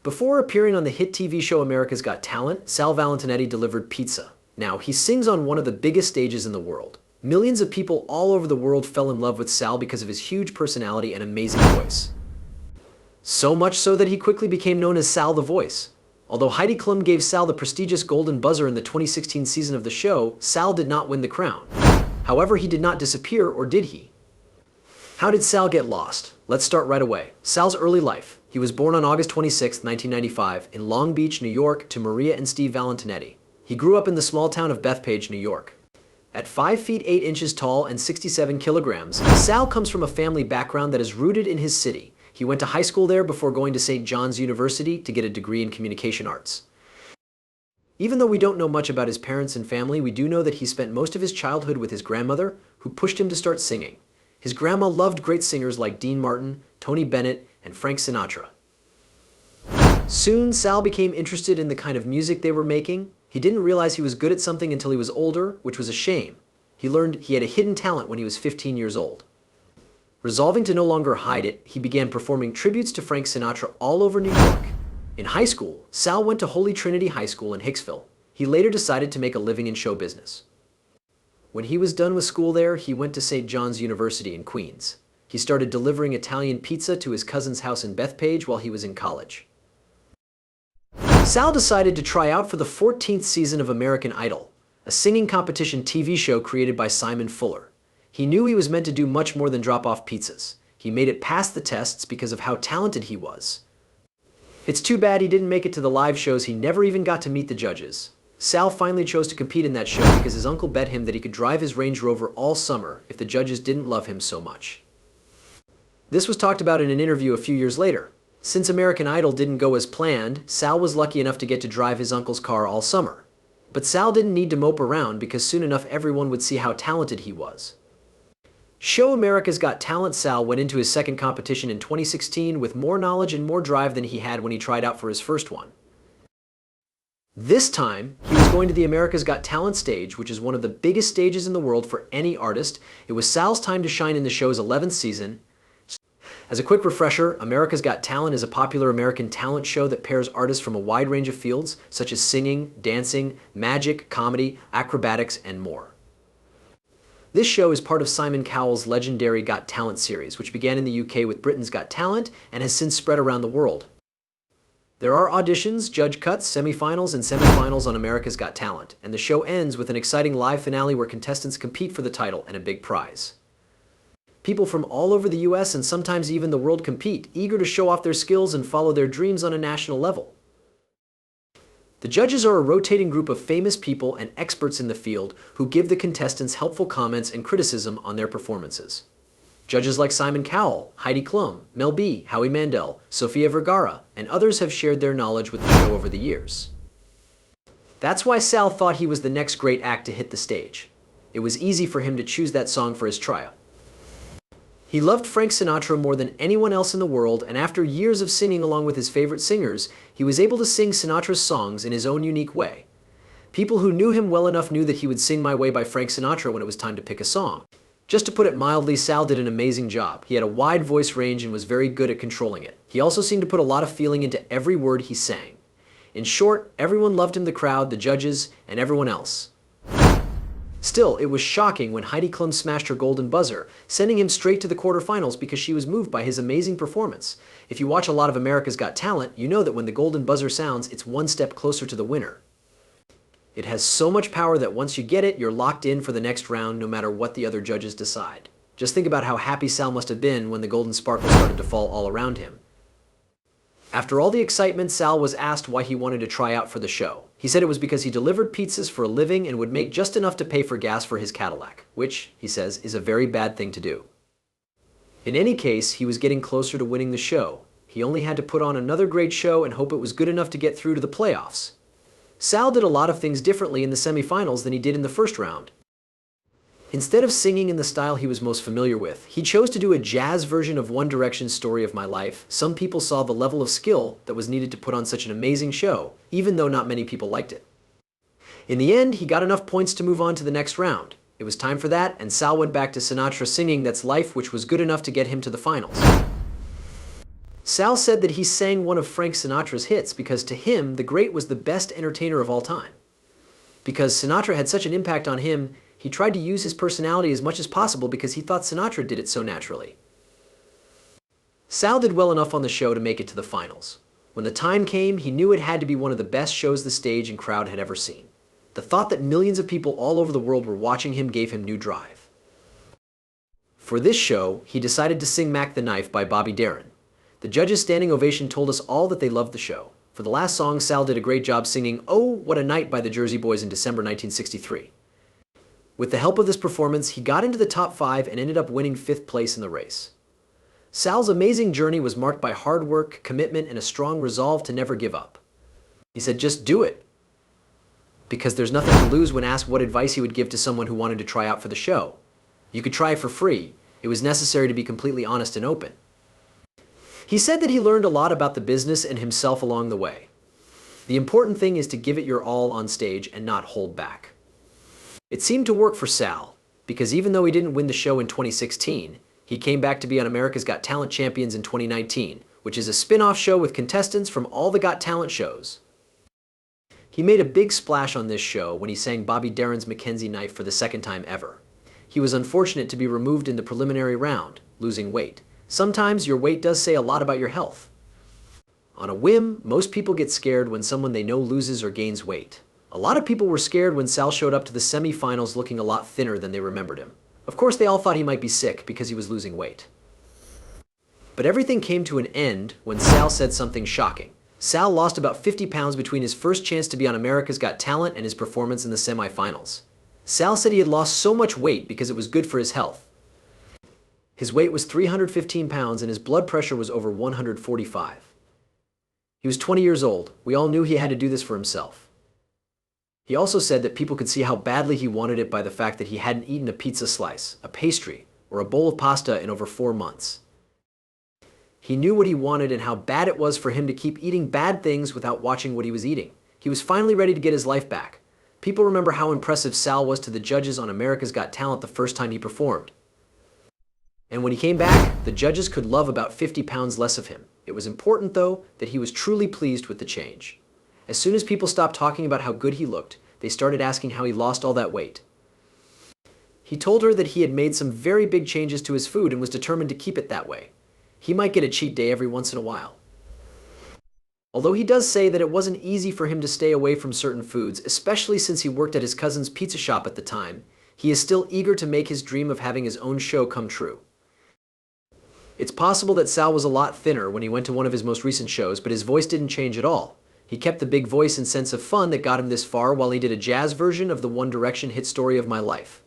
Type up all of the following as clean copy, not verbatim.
Before appearing on the hit TV show America's Got Talent, Sal Valentinetti delivered Pizza. Now, he sings on one of the biggest stages in the world. Millions of people all over the world fell in love with Sal because of his huge personality and amazing voice. So much so that he quickly became known as Sal the Voice. Although Heidi Klum gave Sal the prestigious Golden Buzzer in the 2016 season of the show, Sal did not win the crown. However, he did not disappear, or did he? How did Sal get lost? Let's start right away. Sal's early life. He was born on August 26, 1995, in Long Beach, New York, to Maria and Steve Valentinetti. He grew up in the small town of Bethpage, New York. At 5 feet 8 inches tall and 67 kilograms, Sal comes from a family background that is rooted in his city. He went to high school there before going to St. John's University to get a degree in communication arts. Even though we don't know much about his parents and family, we do know that he spent most of his childhood with his grandmother, who pushed him to start singing. His grandma loved great singers like Dean Martin, Tony Bennett, and Frank Sinatra. Soon, Sal became interested in the kind of music they were making. He didn't realize he was good at something until he was older, which was a shame. He learned he had a hidden talent when he was 15 years old. Resolving to no longer hide it, he began performing tributes to Frank Sinatra all over New York. In high school, Sal went to Holy Trinity High School in Hicksville. He later decided to make a living in show business. When he was done with school there, he went to St. John's University in Queens. He started delivering Italian pizza to his cousin's house in Bethpage while he was in college. Sal decided to try out for the 14th season of American Idol, a singing competition TV show created by Simon Fuller. He knew he was meant to do much more than drop off pizzas. He made it past the tests because of how talented he was. It's too bad he didn't make it to the live shows. He never even got to meet the judges. Sal finally chose to compete in that show because his uncle bet him that he could drive his Range Rover all summer if the judges didn't love him so much. This was talked about in an interview a few years later. Since American Idol didn't go as planned, Sal was lucky enough to get to drive his uncle's car all summer. But Sal didn't need to mope around because soon enough everyone would see how talented he was. Show America's Got Talent Sal went into his second competition in 2016 with more knowledge and more drive than he had when he tried out for his first one. This time, he was going to the America's Got Talent stage, which is one of the biggest stages in the world for any artist. It was Sal's time to shine in the show's 11th season. As a quick refresher, America's Got Talent is a popular American talent show that pairs artists from a wide range of fields, such as singing, dancing, magic, comedy, acrobatics, and more. This show is part of Simon Cowell's legendary Got Talent series, which began in the UK with Britain's Got Talent and has since spread around the world. There are auditions, judge cuts, semifinals, and semifinals on America's Got Talent, and the show ends with an exciting live finale where contestants compete for the title and a big prize. People from all over the US and sometimes even the world compete, eager to show off their skills and follow their dreams on a national level. The judges are a rotating group of famous people and experts in the field who give the contestants helpful comments and criticism on their performances. Judges like Simon Cowell, Heidi Klum, Mel B, Howie Mandel, Sofia Vergara, and others have shared their knowledge with the show over the years. That's why Sal thought he was the next great act to hit the stage. It was easy for him to choose that song for his tryout. He loved Frank Sinatra more than anyone else in the world, and after years of singing along with his favorite singers, he was able to sing Sinatra's songs in his own unique way. People who knew him well enough knew that he would sing My Way by Frank Sinatra when it was time to pick a song. Just to put it mildly, Sal did an amazing job. He had a wide voice range and was very good at controlling it. He also seemed to put a lot of feeling into every word he sang. In short, everyone loved him, the crowd, the judges, and everyone else. Still, it was shocking when Heidi Klum smashed her Golden Buzzer, sending him straight to the quarterfinals because she was moved by his amazing performance. If you watch a lot of America's Got Talent, you know that when the Golden Buzzer sounds, it's one step closer to the winner. It has so much power that once you get it, you're locked in for the next round no matter what the other judges decide. Just think about how happy Sal must have been when the golden sparkles started to fall all around him. After all the excitement, Sal was asked why he wanted to try out for the show. He said it was because he delivered pizzas for a living and would make just enough to pay for gas for his Cadillac, which, he says, is a very bad thing to do. In any case, he was getting closer to winning the show. He only had to put on another great show and hope it was good enough to get through to the playoffs. Sal did a lot of things differently in the semifinals than he did in the first round. Instead of singing in the style he was most familiar with, he chose to do a jazz version of One Direction's Story of My Life. Some people saw the level of skill that was needed to put on such an amazing show, even though not many people liked it. In the end, he got enough points to move on to the next round. It was time for that, and Sal went back to Sinatra singing That's Life, which was good enough to get him to the finals. Sal said that he sang one of Frank Sinatra's hits because to him, the great was the best entertainer of all time. Because Sinatra had such an impact on him, he tried to use his personality as much as possible because he thought Sinatra did it so naturally. Sal did well enough on the show to make it to the finals. When the time came, he knew it had to be one of the best shows the stage and crowd had ever seen. The thought that millions of people all over the world were watching him gave him new drive. For this show, he decided to sing Mac the Knife by Bobby Darin. The judges' standing ovation told us all that they loved the show. For the last song, Sal did a great job singing Oh, What a Night by the Jersey Boys in December 1963. With the help of this performance, he got into the top 5 and ended up winning 5th place in the race. Sal's amazing journey was marked by hard work, commitment, and a strong resolve to never give up. He said, just do it. Because there's nothing to lose when asked what advice he would give to someone who wanted to try out for the show. You could try for free. It was necessary to be completely honest and open. He said that he learned a lot about the business and himself along the way. The important thing is to give it your all on stage and not hold back. It seemed to work for Sal, because even though he didn't win the show in 2016, he came back to be on America's Got Talent Champions in 2019, which is a spin-off show with contestants from all the Got Talent shows. He made a big splash on this show when he sang Bobby Darin's Mackenzie Knife for the 2nd time ever. He was unfortunate to be removed in the preliminary round, losing weight. Sometimes your weight does say a lot about your health. On a whim, most people get scared when someone they know loses or gains weight. A lot of people were scared when Sal showed up to the semi-finals looking a lot thinner than they remembered him. Of course, they all thought he might be sick because he was losing weight. But everything came to an end when Sal said something shocking. Sal lost about 50 pounds between his first chance to be on America's Got Talent and his performance in the semi-finals. Sal said he had lost so much weight because it was good for his health. His weight was 315 pounds and his blood pressure was over 145. He was 20 years old. We all knew he had to do this for himself. He also said that people could see how badly he wanted it by the fact that he hadn't eaten a pizza slice, a pastry, or a bowl of pasta in over 4 months. He knew what he wanted and how bad it was for him to keep eating bad things without watching what he was eating. He was finally ready to get his life back. People remember how impressive Sal was to the judges on America's Got Talent the first time he performed. And when he came back, the judges could love about 50 pounds less of him. It was important, though, that he was truly pleased with the change. As soon as people stopped talking about how good he looked, they started asking how he lost all that weight. He told her that he had made some very big changes to his food and was determined to keep it that way. He might get a cheat day every once in a while. Although he does say that it wasn't easy for him to stay away from certain foods, especially since he worked at his cousin's pizza shop at the time, he is still eager to make his dream of having his own show come true. It's possible that Sal was a lot thinner when he went to one of his most recent shows, but his voice didn't change at all. He kept the big voice and sense of fun that got him this far while he did a jazz version of the One Direction hit Story of My Life.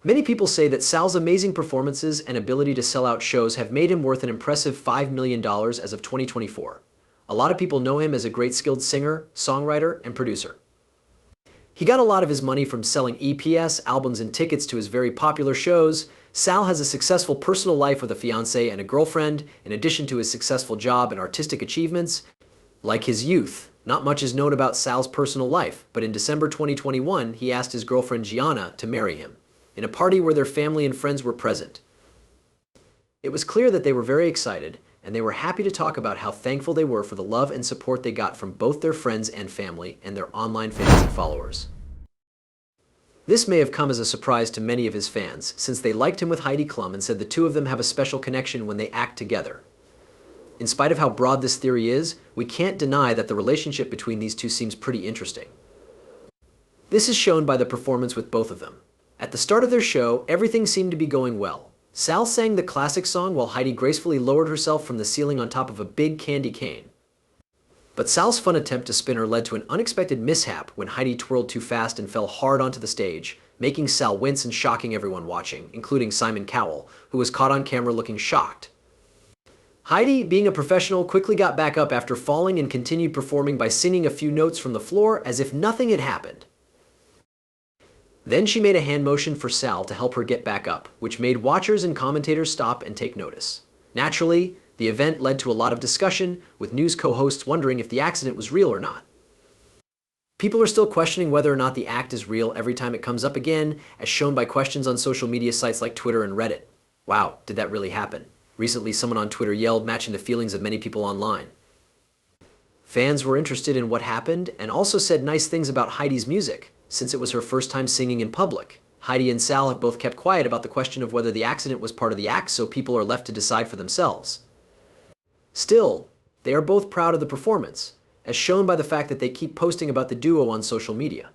Many people say that Sal's amazing performances and ability to sell out shows have made him worth an impressive $5 million as of 2024. A lot of people know him as a great skilled singer, songwriter, and producer. He got a lot of his money from selling EPs, albums, and tickets to his very popular shows. Sal has a successful personal life with a fiancée and a girlfriend, in addition to his successful job and artistic achievements. Like his youth, not much is known about Sal's personal life, but in December 2021, he asked his girlfriend Gianna to marry him, in a party where their family and friends were present. It was clear that they were very excited, and they were happy to talk about how thankful they were for the love and support they got from both their friends and family and their online fans and followers. This may have come as a surprise to many of his fans, since they liked him with Heidi Klum and said the two of them have a special connection when they act together. In spite of how broad this theory is, we can't deny that the relationship between these two seems pretty interesting. This is shown by the performance with both of them. At the start of their show, everything seemed to be going well. Sal sang the classic song while Heidi gracefully lowered herself from the ceiling on top of a big candy cane. But Sal's fun attempt to spin her led to an unexpected mishap when Heidi twirled too fast and fell hard onto the stage, making Sal wince and shocking everyone watching, including Simon Cowell, who was caught on camera looking shocked. Heidi, being a professional, quickly got back up after falling and continued performing by singing a few notes from the floor as if nothing had happened. Then she made a hand motion for Sal to help her get back up, which made watchers and commentators stop and take notice. Naturally, the event led to a lot of discussion, with news co-hosts wondering if the accident was real or not. People are still questioning whether or not the act is real every time it comes up again, as shown by questions on social media sites like Twitter and Reddit. Wow, did that really happen? Recently, someone on Twitter yelled, matching the feelings of many people online. Fans were interested in what happened and also said nice things about Heidi's music, since it was her first time singing in public. Heidi and Sal have both kept quiet about the question of whether the accident was part of the act, so people are left to decide for themselves. Still, they are both proud of the performance, as shown by the fact that they keep posting about the duo on social media.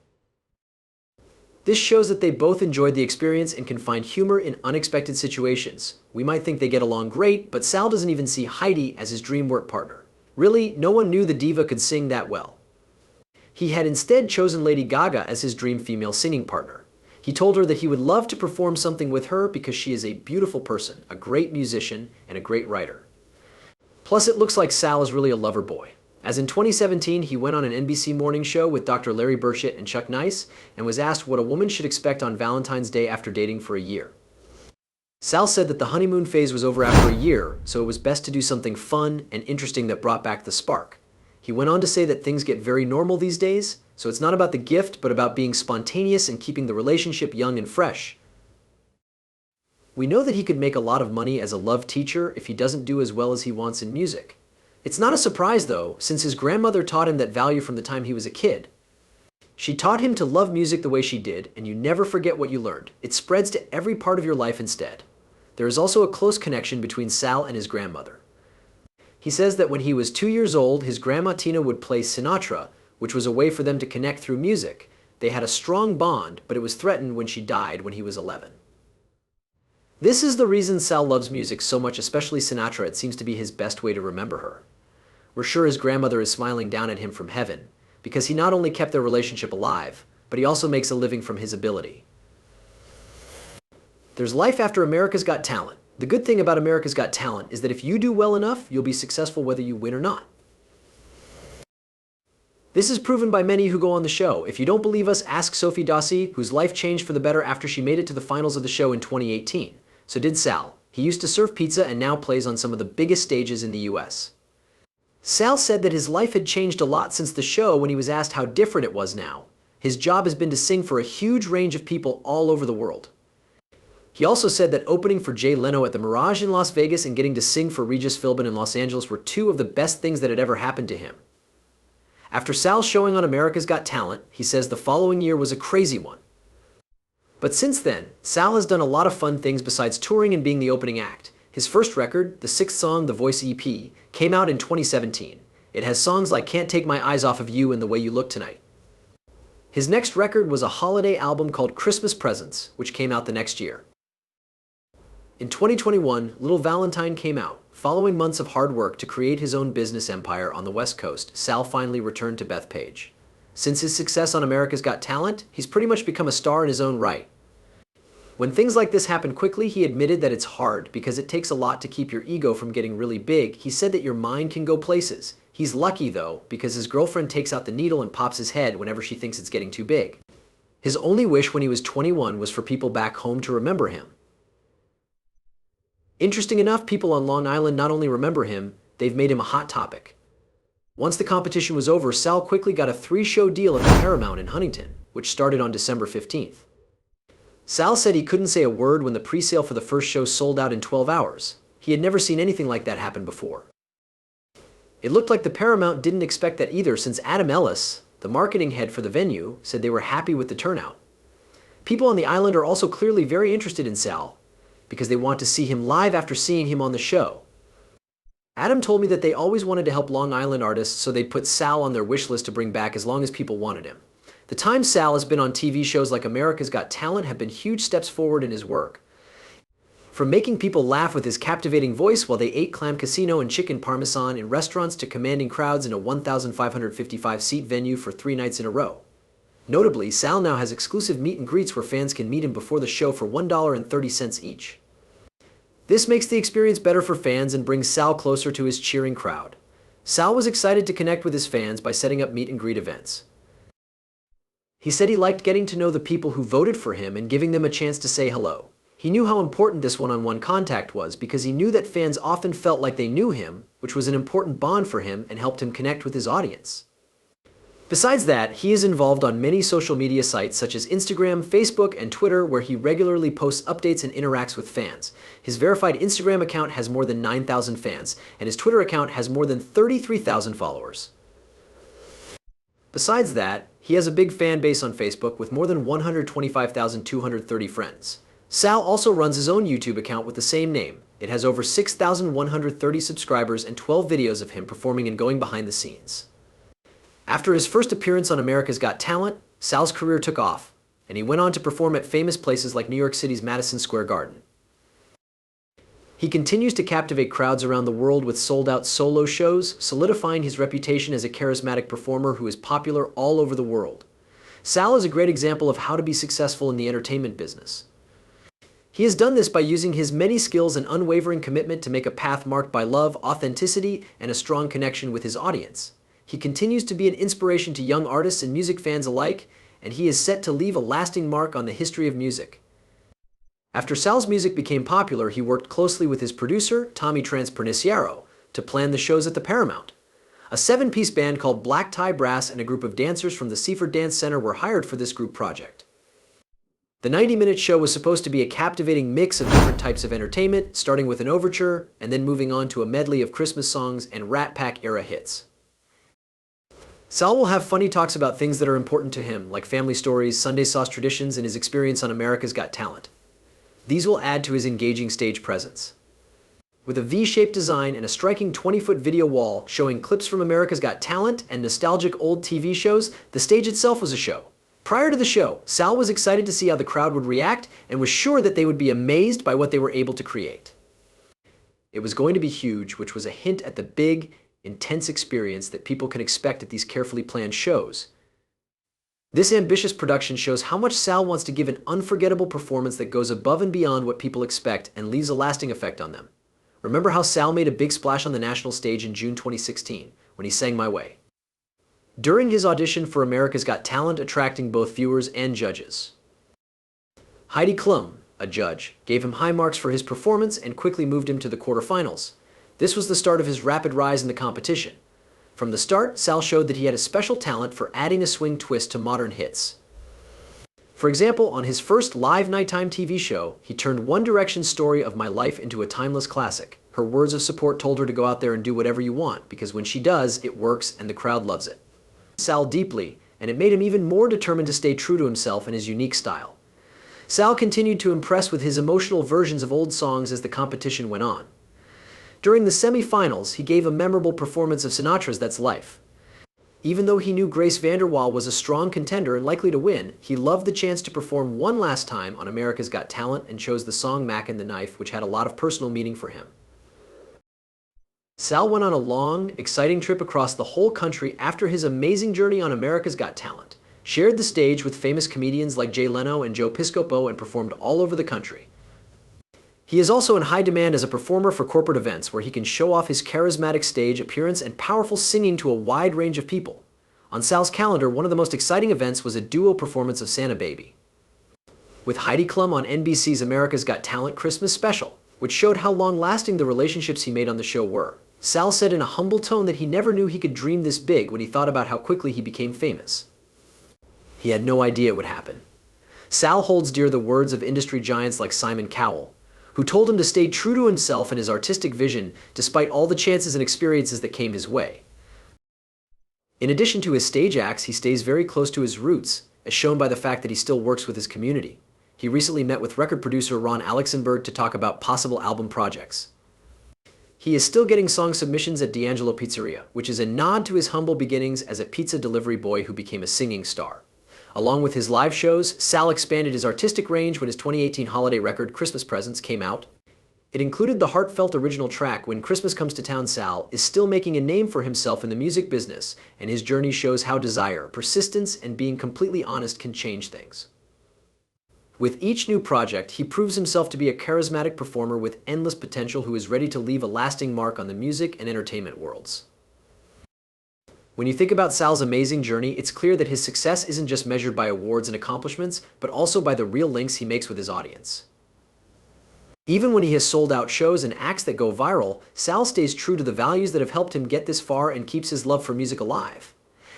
This shows that they both enjoyed the experience and can find humor in unexpected situations. We might think they get along great, but Sal doesn't even see Heidi as his dream work partner. Really, no one knew the diva could sing that well. He had instead chosen Lady Gaga as his dream female singing partner. He told her that he would love to perform something with her because she is a beautiful person, a great musician, and a great writer. Plus, it looks like Sal is really a lover boy, as in 2017 he went on an NBC morning show with Dr. Larry Burchett and Chuck Nice and was asked what a woman should expect on Valentine's Day after dating for a year. Sal said that the honeymoon phase was over after a year, so it was best to do something fun and interesting that brought back the spark. He went on to say that things get very normal these days, so it's not about the gift, but about being spontaneous and keeping the relationship young and fresh. We know that he could make a lot of money as a love teacher if he doesn't do as well as he wants in music. It's not a surprise though, since his grandmother taught him that value from the time he was a kid. She taught him to love music the way she did, and you never forget what you learned. It spreads to every part of your life instead. There is also a close connection between Sal and his grandmother. He says that when he was 2 years old, his grandma Tina would play Sinatra, which was a way for them to connect through music. They had a strong bond, but it was threatened when she died when he was 11. This is the reason Sal loves music so much, especially Sinatra. It seems to be his best way to remember her. We're sure his grandmother is smiling down at him from heaven, because he not only kept their relationship alive, but he also makes a living from his ability. There's life after America's Got Talent. The good thing about America's Got Talent is that if you do well enough, you'll be successful whether you win or not. This is proven by many who go on the show. If you don't believe us, ask Sophie Dossi, whose life changed for the better after she made it to the finals of the show in 2018. So did Sal. He used to serve pizza and now plays on some of the biggest stages in the US. Sal said that his life had changed a lot since the show when he was asked how different it was now. His job has been to sing for a huge range of people all over the world. He also said that opening for Jay Leno at the Mirage in Las Vegas and getting to sing for Regis Philbin in Los Angeles were two of the best things that had ever happened to him. After Sal's showing on America's Got Talent, he says the following year was a crazy one. But since then, Sal has done a lot of fun things besides touring and being the opening act. His first record, the sixth song, The Voice EP, came out in 2017. It has songs like Can't Take My Eyes Off of You and The Way You Look Tonight. His next record was a holiday album called Christmas Presents, which came out the next year. In 2021, Little Valentine came out. Following months of hard work to create his own business empire on the West Coast, Sal finally returned to Bethpage. Since his success on America's Got Talent, he's pretty much become a star in his own right. When things like this happen quickly, he admitted that it's hard because it takes a lot to keep your ego from getting really big. He said that your mind can go places. He's lucky though, because his girlfriend takes out the needle and pops his head whenever she thinks it's getting too big. His only wish when he was 21 was for people back home to remember him. Interesting enough, people on Long Island not only remember him, they've made him a hot topic. Once the competition was over, Sal quickly got a 3-show deal at the Paramount in Huntington, which started on December 15th. Sal said he couldn't say a word when the pre-sale for the first show sold out in 12 hours. He had never seen anything like that happen before. It looked like the Paramount didn't expect that either, since Adam Ellis, the marketing head for the venue, said they were happy with the turnout. People on the island are also clearly very interested in Sal, because they want to see him live after seeing him on the show. Adam told me that they always wanted to help Long Island artists, so they'd put Sal on their wish list to bring back as long as people wanted him. The time Sal has been on TV shows like America's Got Talent have been huge steps forward in his work. From making people laugh with his captivating voice while they ate clam casino and chicken parmesan in restaurants to commanding crowds in a 1,555-seat venue for 3 nights in a row. Notably, Sal now has exclusive meet and greets where fans can meet him before the show for $1.30 each. This makes the experience better for fans and brings Sal closer to his cheering crowd. Sal was excited to connect with his fans by setting up meet and greet events. He said he liked getting to know the people who voted for him and giving them a chance to say hello. He knew how important this one-on-one contact was because he knew that fans often felt like they knew him, which was an important bond for him and helped him connect with his audience. Besides that, he is involved on many social media sites such as Instagram, Facebook, and Twitter, where he regularly posts updates and interacts with fans. His verified Instagram account has more than 9,000 fans, and his Twitter account has more than 33,000 followers. Besides that, he has a big fan base on Facebook with more than 125,230 friends. Sal also runs his own YouTube account with the same name. It has over 6,130 subscribers and 12 videos of him performing and going behind the scenes. After his first appearance on America's Got Talent, Sal's career took off, and he went on to perform at famous places like New York City's Madison Square Garden. He continues to captivate crowds around the world with sold-out solo shows, solidifying his reputation as a charismatic performer who is popular all over the world. Sal is a great example of how to be successful in the entertainment business. He has done this by using his many skills and unwavering commitment to make a path marked by love, authenticity, and a strong connection with his audience. He continues to be an inspiration to young artists and music fans alike, and he is set to leave a lasting mark on the history of music. After Sal's music became popular, he worked closely with his producer, Tommy Transperniciaro, to plan the shows at the Paramount. A 7-piece band called Black Tie Brass and a group of dancers from the Seaford Dance Center were hired for this group project. The 90-minute show was supposed to be a captivating mix of different types of entertainment, starting with an overture, and then moving on to a medley of Christmas songs and Rat Pack-era hits. Sal will have funny talks about things that are important to him, like family stories, Sunday sauce traditions, and his experience on America's Got Talent. These will add to his engaging stage presence. With a V-shaped design and a striking 20-foot video wall showing clips from America's Got Talent and nostalgic old TV shows, the stage itself was a show. Prior to the show, Sal was excited to see how the crowd would react and was sure that they would be amazed by what they were able to create. It was going to be huge, which was a hint at the big, intense experience that people can expect at these carefully planned shows. This ambitious production shows how much Sal wants to give an unforgettable performance that goes above and beyond what people expect and leaves a lasting effect on them. Remember how Sal made a big splash on the national stage in June 2016 when he sang My Way? During his audition for America's Got Talent, attracting both viewers and judges. Heidi Klum, a judge, gave him high marks for his performance and quickly moved him to the quarterfinals. This was the start of his rapid rise in the competition. From the start, Sal showed that he had a special talent for adding a swing twist to modern hits. For example, on his first live nighttime TV show, he turned One Direction's Story of My Life into a timeless classic. Her words of support told her to go out there and do whatever you want, because when she does, it works and the crowd loves it. Sal deeply, and it made him even more determined to stay true to himself and his unique style. Sal continued to impress with his emotional versions of old songs as the competition went on. During the semi-finals, he gave a memorable performance of Sinatra's That's Life. Even though he knew Grace VanderWaal was a strong contender and likely to win, he loved the chance to perform one last time on America's Got Talent and chose the song Mac and the Knife, which had a lot of personal meaning for him. Sal went on a long, exciting trip across the whole country after his amazing journey on America's Got Talent, shared the stage with famous comedians like Jay Leno and Joe Piscopo, and performed all over the country. He is also in high demand as a performer for corporate events, where he can show off his charismatic stage appearance and powerful singing to a wide range of people. On Sal's calendar, one of the most exciting events was a duo performance of Santa Baby with Heidi Klum on NBC's America's Got Talent Christmas special, which showed how long-lasting the relationships he made on the show were. Sal said in a humble tone that he never knew he could dream this big when he thought about how quickly he became famous. He had no idea it would happen. Sal holds dear the words of industry giants like Simon Cowell, who told him to stay true to himself and his artistic vision despite all the chances and experiences that came his way. In addition to his stage acts, he stays very close to his roots, as shown by the fact that he still works with his community. He recently met with record producer Ron Alexenberg to talk about possible album projects. He is still getting song submissions at D'Angelo Pizzeria, which is a nod to his humble beginnings as a pizza delivery boy who became a singing star. Along with his live shows, Sal expanded his artistic range when his 2018 holiday record, Christmas Presents, came out. It included the heartfelt original track, When Christmas Comes to Town. Sal is still making a name for himself in the music business, and his journey shows how desire, persistence, and being completely honest can change things. With each new project, he proves himself to be a charismatic performer with endless potential who is ready to leave a lasting mark on the music and entertainment worlds. When you think about Sal's amazing journey, it's clear that his success isn't just measured by awards and accomplishments, but also by the real links he makes with his audience. Even when he has sold out shows and acts that go viral, Sal stays true to the values that have helped him get this far and keeps his love for music alive.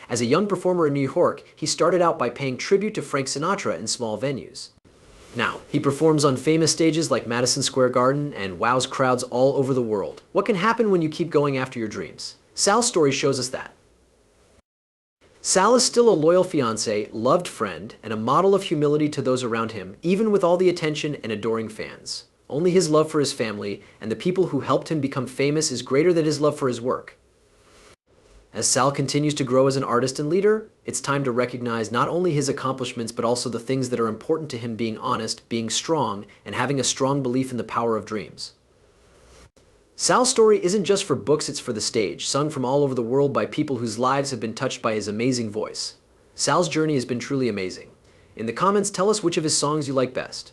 As a young performer in New York, he started out by paying tribute to Frank Sinatra in small venues. Now, he performs on famous stages like Madison Square Garden and wows crowds all over the world. What can happen when you keep going after your dreams? Sal's story shows us that. Sal is still a loyal fiancé, loved friend, and a model of humility to those around him, even with all the attention and adoring fans. Only his love for his family and the people who helped him become famous is greater than his love for his work. As Sal continues to grow as an artist and leader, it's time to recognize not only his accomplishments but also the things that are important to him: being honest, being strong, and having a strong belief in the power of dreams. Sal's story isn't just for books, it's for the stage, sung from all over the world by people whose lives have been touched by his amazing voice. Sal's journey has been truly amazing. In the comments, tell us which of his songs you like best.